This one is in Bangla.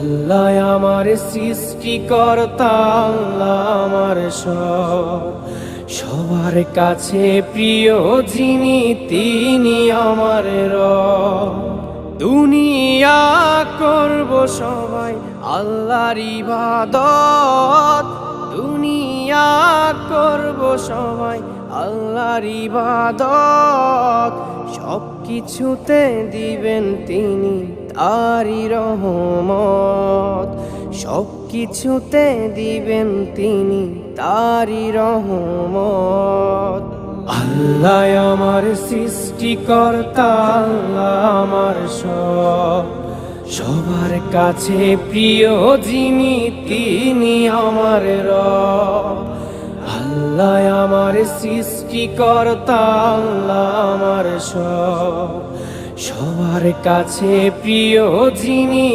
আল্লাহ আমার সৃষ্টিকর্তা, আল্লাহ আমার সব, সবার কাছে প্রিয় যিনি তিনি আমার রব। দুনিয়া করব সবাই আল্লাহর ইবাদত, দুনিয়া করব সবাই আল্লাহর ইবাদত, সব কিছুতে দিবেন তিনি তারি রহমত, সব কিছুতে দিবেন তিনি তারি রহমত। আল্লাহ আমার সৃষ্টিকর্তা, আল্লাহ আমার সব, সবার কাছে প্রিয় যিনি তিনি আমার রব। আল্লাহ আমার সৃষ্টিকর্তা, আল্লাহ আমার সব, সবার কাছে প্রিয় যিনি